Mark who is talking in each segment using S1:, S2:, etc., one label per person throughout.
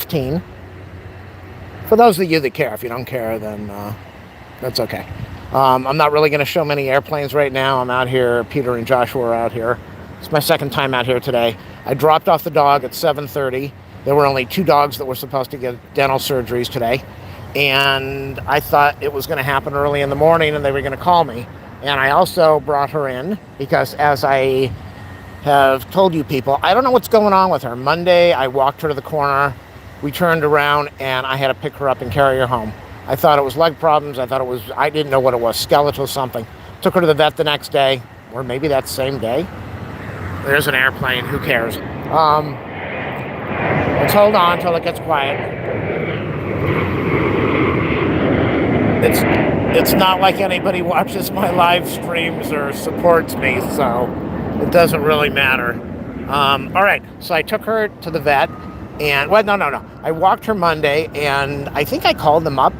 S1: 15. For those of you that care. If you don't care, then that's okay. I'm not really going to show many airplanes right now. I'm out here. Peter and Joshua are out here. It's my second time out here today. I dropped off the dog at 7:30. There were only 2 dogs that were supposed to get dental surgeries today. And I thought it was going to happen early in the morning and they were going to call me. And I also brought her in because, as I have told you people, I don't know what's going on with her. Monday, I walked her to the corner. We turned around and I had to pick her up and carry her home. I thought it was leg problems. I didn't know what it was, skeletal something. Took her to the vet the next day, or maybe that same day. There's an airplane, who cares? Let's hold on until it gets quiet. It's not like anybody watches my live streams or supports me, so it doesn't really matter. All right, so I took her to the vet, and, well, no. I walked her Monday, and I think I called them up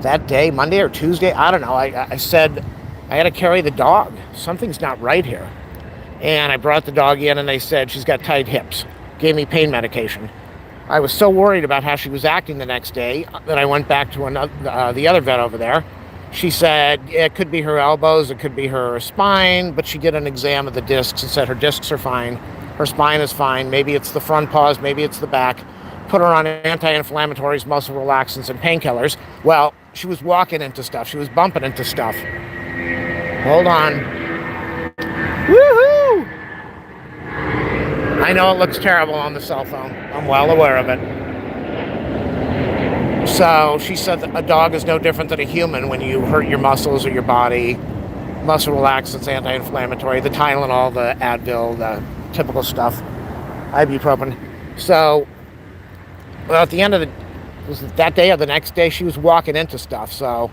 S1: that day, Monday or Tuesday, I don't know. I said, I had to carry the dog. Something's not right here. And I brought the dog in, and they said she's got tight hips. Gave me pain medication. I was so worried about how she was acting the next day that I went back to the other vet over there. She said it could be her elbows, it could be her spine, but she did an exam of the discs and said her discs are fine, her spine is fine, maybe it's the front paws, maybe it's the back. Put her on anti-inflammatories, muscle relaxants, and painkillers. Well, she was walking into stuff. She was bumping into stuff. Hold on. Woohoo! I know it looks terrible on the cell phone. I'm well aware of it. So she said that a dog is no different than a human when you hurt your muscles or your body. Muscle relaxants, anti-inflammatory, the Tylenol, the Advil, the typical stuff, ibuprofen. So, well, at the end of that day or the next day, she was walking into stuff. So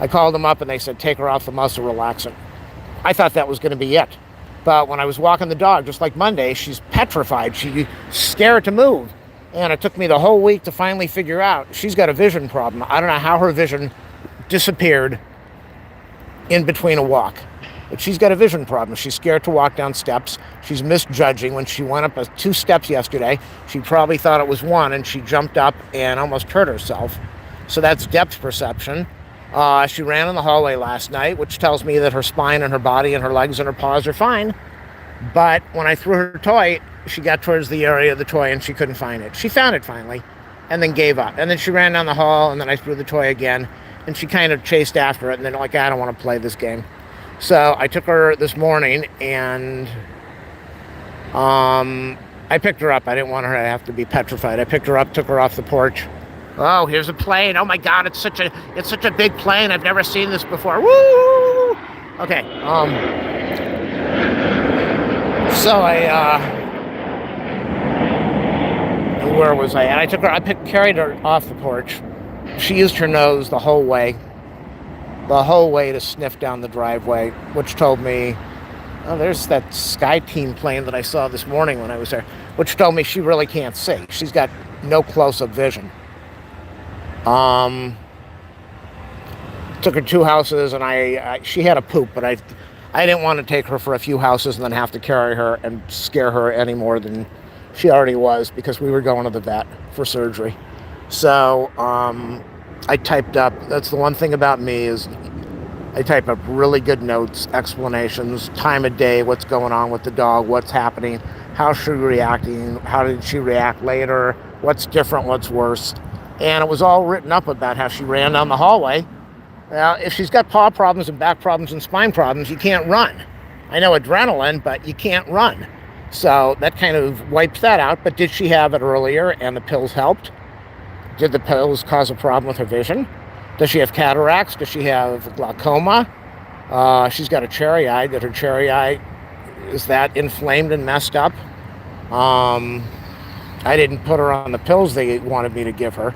S1: I called them up and they said, take her off the muscle relaxant. I thought that was going to be it. But when I was walking the dog, just like Monday, she's petrified. She's scared to move. And it took me the whole week to finally figure out she's got a vision problem. I don't know how her vision disappeared in between a walk. But she's got a vision problem. She's scared to walk down steps. She's misjudging. When she went up 2 steps yesterday, she probably thought it was 1, and she jumped up and almost hurt herself. So that's depth perception. She ran in the hallway last night, which tells me that her spine and her body and her legs and her paws are fine. But when I threw her toy, she got towards the area of the toy and she couldn't find it. She found it finally and then gave up. And then she ran down the hall, and then I threw the toy again, and she kind of chased after it, and then like, I don't want to play this game. So I took her this morning, and I picked her up. I didn't want her to have to be petrified. I picked her up, took her off the porch. Oh, here's a plane. Oh my God, it's such a big plane. I've never seen this before. Woo! Okay. So where was I? And I took her. Carried her off the porch. She used her nose the whole way to sniff down the driveway, which told me, oh, there's that Sky Team plane that I saw this morning when I was there, which told me she really can't see. She's got no close-up vision. Took her 2 houses, and she had a poop, but I didn't want to take her for a few houses and then have to carry her and scare her any more than she already was, because we were going to the vet for surgery. So I typed up, that's the one thing about me, is I type up really good notes, explanations, time of day, what's going on with the dog, what's happening, how's she reacting, how did she react later, what's different, what's worse. And it was all written up about how she ran down the hallway. Now, if she's got paw problems and back problems and spine problems, you can't run. I know adrenaline, but you can't run. So that kind of wipes that out. But did she have it earlier and the pills helped? Did the pills cause a problem with her vision? Does she have cataracts? Does she have glaucoma? She's got a cherry eye. Did her cherry eye, is that inflamed and messed up? I didn't put her on the pills they wanted me to give her.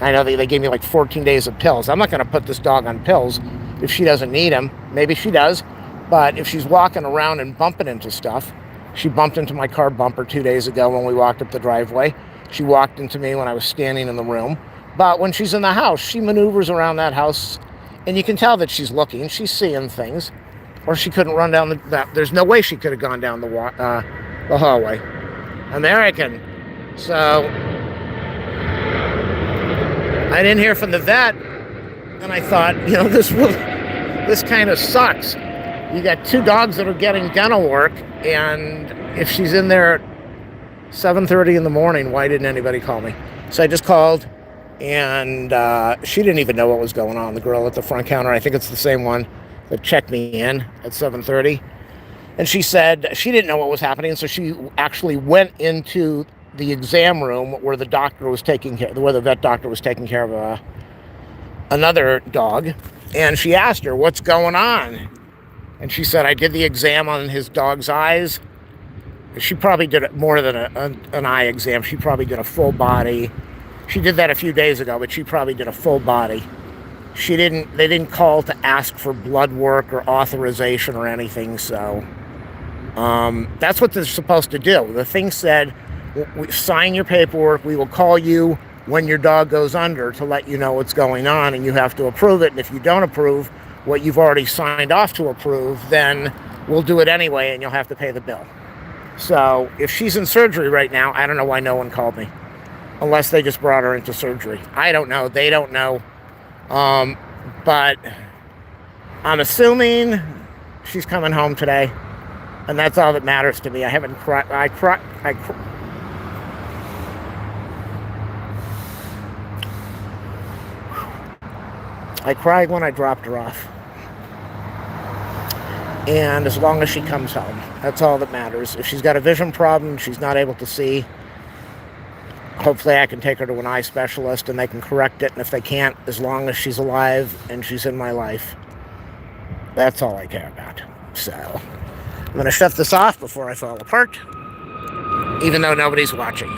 S1: I know they gave me like 14 days of pills. I'm not going to put this dog on pills if she doesn't need them. Maybe she does. But if she's walking around and bumping into stuff, she bumped into my car bumper 2 days ago when we walked up the driveway. She walked into me when I was standing in the room. But when she's in the house, she maneuvers around that house, and you can tell that she's looking, she's seeing things. Or she couldn't run down there's no way she could have gone down the hallway. American. So I didn't hear from the vet, and I thought, this kind of sucks. You got 2 dogs that are getting dental work, and if she's in there at 7:30 in the morning, why didn't anybody call me? So I just called, and she didn't even know what was going on. The girl at the front counter, I think it's the same one that checked me in at 7:30. And she said she didn't know what was happening, so she actually went into the exam room where the doctor was where the vet doctor was taking care of another dog. And she asked her, "What's going on?" And she said, "I did the exam on his dog's eyes." She probably did more than an eye exam. She probably did a full body. She did that a few days ago, but she probably did a full body. They didn't call to ask for blood work or authorization or anything, so that's what they're supposed to do. The thing said, sign your paperwork, we will call you when your dog goes under to let you know what's going on, and you have to approve it, and if you don't approve what you've already signed off to approve, then we'll do it anyway, and you'll have to pay the bill. So if she's in surgery right now, I don't know why no one called me, unless they just brought her into surgery. I don't know. They don't know. But I'm assuming she's coming home today, and that's all that matters to me. I haven't cried. I cried when I dropped her off. And as long as she comes home, that's all that matters. If she's got a vision problem, she's not able to see, hopefully I can take her to an eye specialist and they can correct it. And if they can't, as long as she's alive and she's in my life, that's all I care about. So I'm going to shut this off before I fall apart, even though nobody's watching.